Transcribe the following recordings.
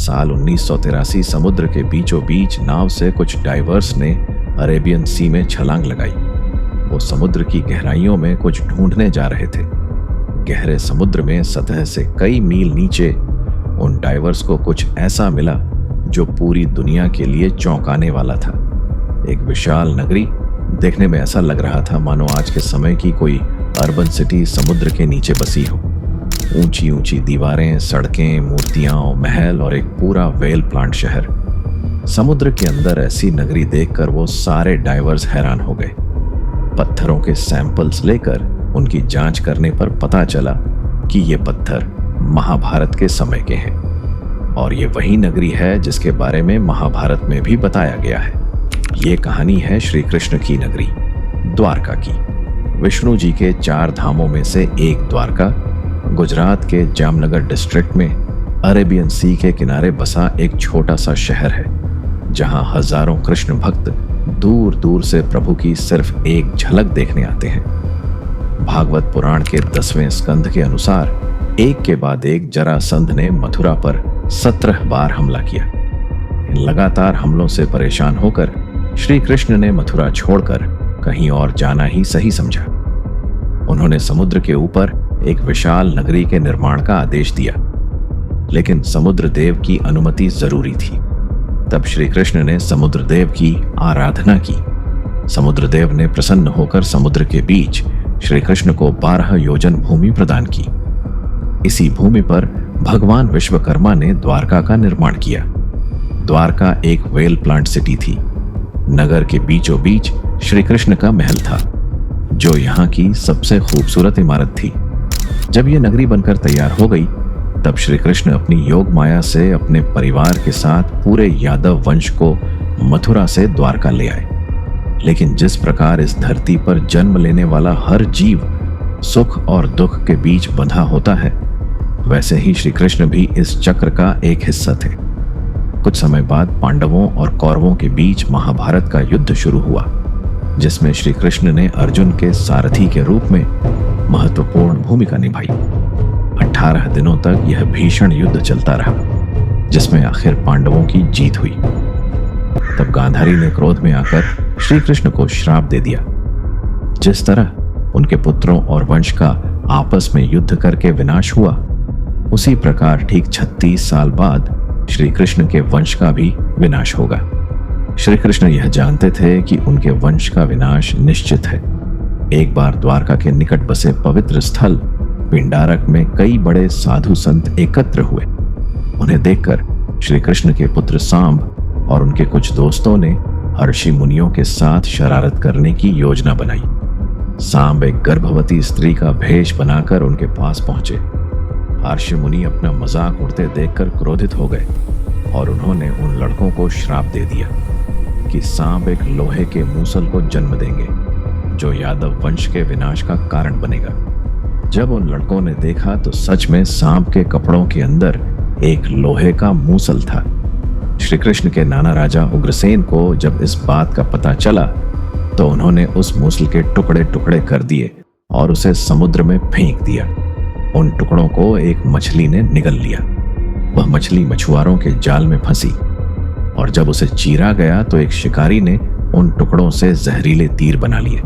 साल 1983 समुद्र के बीचों बीच नाव से कुछ डाइवर्स ने अरेबियन सी में छलांग लगाई। वो समुद्र की गहराइयों में कुछ ढूंढने जा रहे थे। गहरे समुद्र में सतह से कई मील नीचे उन डाइवर्स को कुछ ऐसा मिला जो पूरी दुनिया के लिए चौंकाने वाला था। एक विशाल नगरी, देखने में ऐसा लग रहा था मानो आज के समय की कोई अर्बन सिटी समुद्र के नीचे बसी हो। ऊंची ऊंची दीवारें, सड़कें, मूर्तियां, महल और एक पूरा व्हेल प्लांट शहर। समुद्र के अंदर ऐसी नगरी देखकर वो सारे डाइवर्स हैरान हो गए। पत्थरों के सैंपल्स लेकर उनकी जांच करने पर पता चला कि ये पत्थर महाभारत के समय के हैं और ये वही नगरी है जिसके बारे में महाभारत में भी बताया गया है। ये कहानी है श्री कृष्ण की नगरी द्वारका की। विष्णु जी के 4 धामों में से एक द्वारका गुजरात के जामनगर डिस्ट्रिक्ट में अरेबियन सी के किनारे बसा एक छोटा सा शहर है, जहां हजारों कृष्ण भक्त दूर दूर से प्रभु की सिर्फ एक झलक देखने आते हैं। भागवत पुराण के 10वें स्कंध के अनुसार एक के बाद एक जरासंध ने मथुरा पर 17 बार हमला किया। इन लगातार हमलों से परेशान होकर श्री कृष्ण ने मथुरा छोड़कर कहीं और जाना ही सही समझा। उन्होंने समुद्र के ऊपर एक विशाल नगरी के निर्माण का आदेश दिया, लेकिन समुद्र देव की अनुमति जरूरी थी। तब श्री कृष्ण ने समुद्र देव की आराधना की। समुद्र देव ने प्रसन्न होकर समुद्र के बीच श्री कृष्ण को 12 योजन भूमि प्रदान की। इसी भूमि पर भगवान विश्वकर्मा ने द्वारका का निर्माण किया। द्वारका एक व्हेल प्लांट सिटी थी। नगर के बीचों बीच श्री कृष्ण का महल था, जो यहाँ की सबसे खूबसूरत इमारत थी। जब यह नगरी बनकर तैयार हो गई, तब श्री कृष्ण अपनी योग माया से अपने परिवार के साथ पूरे यादव वंश को मथुरा से द्वारका ले आए। लेकिन जिस प्रकार इस धरती पर जन्म लेने वाला हर जीव सुख और दुख के बीच बंधा होता है, वैसे ही श्री कृष्ण भी इस चक्र का एक हिस्सा थे। कुछ समय बाद पांडवों और कौरवों के बीच महाभारत का युद्ध शुरू हुआ, जिसमें श्री कृष्ण ने अर्जुन के सारथी के रूप में महत्वपूर्ण भूमिका निभाई। 18 दिनों तक यह भीषण युद्ध चलता रहा, जिसमें आखिर पांडवों की जीत हुई। तब गांधारी ने क्रोध में आकर श्री कृष्ण को श्राप दे दिया। जिस तरह उनके पुत्रों और वंश का आपस में युद्ध करके विनाश हुआ, उसी प्रकार ठीक 36 साल बाद श्री कृष्ण के वंश का भी विनाश होगा। श्री कृष्ण यह जानते थे कि उनके वंश का विनाश निश्चित है। एक बार द्वारका के निकट बसे पवित्र स्थल पिंडारक में कई बड़े साधु संत एकत्र हुए। उन्हें देखकर श्री कृष्ण के पुत्र सांब और उनके कुछ दोस्तों ने ऋषि मुनियों के साथ शरारत करने की योजना बनाई। सांब एक गर्भवती स्त्री का भेष बनाकर उनके पास पहुंचे। ऋषि मुनि अपना मजाक उड़ते देखकर क्रोधित हो गए और उन्होंने उन लड़कों को श्राप दे दिया कि सांब एक लोहे के मूसल को जन्म देंगे, जो यादव वंश के विनाश का कारण बनेगा। जब उन लड़कों ने देखा तो सच में सांप के कपड़ों के अंदर एक लोहे का मूसल था। श्री कृष्ण के नाना राजा उग्रसेन को जब इस बात का पता चला, तो उन्होंने उस मूसल के टुकड़े टुकड़े कर दिए और उसे समुद्र में फेंक दिया। उन टुकड़ों को एक मछली ने निगल लिया। वह मछली मछुआरों के जाल में फंसी और जब उसे चीरा गया तो एक शिकारी ने उन टुकड़ों से जहरीले तीर बना लिए।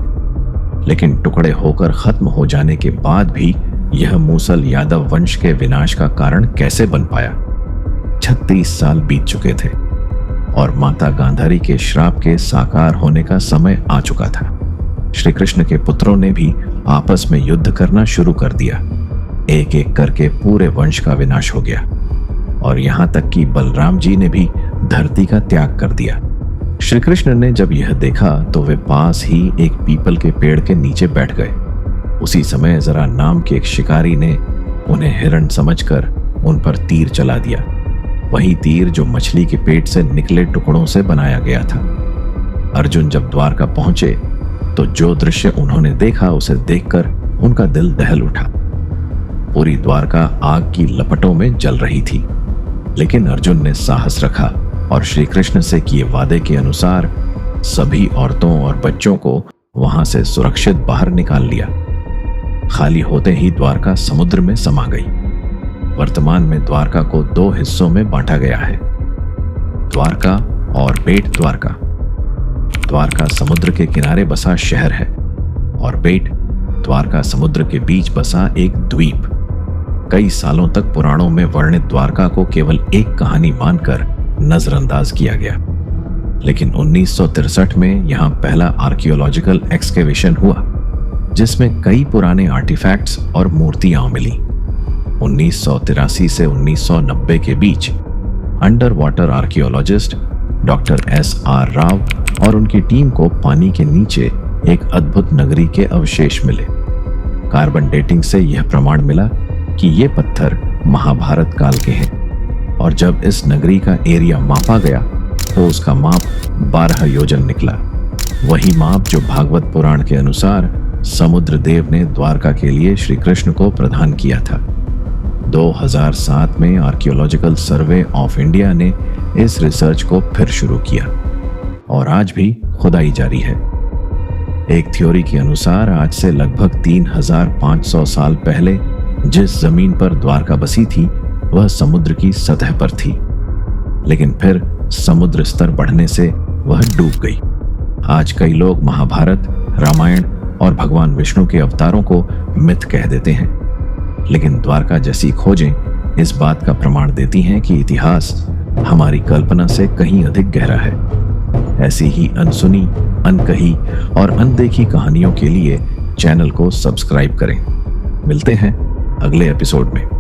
लेकिन टुकड़े होकर खत्म हो जाने के बाद भी यह मूसल यादव वंश के विनाश का कारण कैसे बन पाया? 36 साल बीत चुके थे और माता गांधारी के श्राप के साकार होने का समय आ चुका था। श्री कृष्ण के पुत्रों ने भी आपस में युद्ध करना शुरू कर दिया। एक एक करके पूरे वंश का विनाश हो गया और यहां तक कि बलराम जी ने भी धरती का त्याग कर दिया। श्री कृष्ण ने जब यह देखा तो वे पास ही एक पीपल के पेड़ के नीचे बैठ गए। उसी समय जरा नाम के एक शिकारी ने उन्हें हिरण समझकर उन पर तीर चला दिया। वही तीर जो मछली के पेट से निकले टुकड़ों से बनाया गया था। अर्जुन जब द्वारका पहुंचे तो जो दृश्य उन्होंने देखा उसे देखकर उनका दिल दहल उठा। पूरी द्वारका आग की लपटों में जल रही थी, लेकिन अर्जुन ने साहस रखा और श्री कृष्ण से किए वादे के अनुसार सभी औरतों और बच्चों को वहां से सुरक्षित बाहर निकाल लिया। खाली होते ही द्वारका समुद्र में समा गई। वर्तमान में द्वारका को 2 हिस्सों में बांटा गया है, द्वारका और बेट द्वारका। द्वारका समुद्र के किनारे बसा शहर है और बेट द्वारका समुद्र के बीच बसा एक द्वीप। कई सालों तक पुराणों में वर्णित द्वारका को केवल एक कहानी मानकर नजरअंदाज किया गया, लेकिन 1963 में यहां पहला आर्कियोलॉजिकल एक्सकेवेशन हुआ जिसमें कई पुराने आर्टिफैक्ट्स और मूर्तियां मिली। 1983 से 1990 के बीच under water archaeologist doctor SR Rao और उनकी टीम को पानी के नीचे एक अद्भुत नगरी के अवशेष मिले। कार्बन डेटिंग से यह प्रमाण मिला कि ये पत्थर महाभारत काल के हैं और जब इस नगरी का एरिया मापा गया तो उसका माप 12 योजन निकला। वही माप जो भागवत पुराण के अनुसार समुद्र देव ने द्वारका के लिए श्री कृष्ण को प्रदान किया था। 2007 में आर्कियोलॉजिकल सर्वे ऑफ इंडिया ने इस रिसर्च को फिर शुरू किया और आज भी खुदाई जारी है। एक थ्योरी के अनुसार आज से लगभग 3500 साल पहले जिस जमीन पर द्वारका बसी थी वह समुद्र की सतह पर थी, लेकिन फिर समुद्र स्तर बढ़ने से वह डूब गई। आज कई लोग महाभारत, रामायण और भगवान विष्णु के अवतारों को मिथ कह देते हैं, लेकिन द्वारका जैसी खोजें इस बात का प्रमाण देती हैं कि इतिहास हमारी कल्पना से कहीं अधिक गहरा है। ऐसी ही अनसुनी, अनकही और अनदेखी कहानियों के लिए चैनल को सब्सक्राइब करें। मिलते हैं अगले एपिसोड में।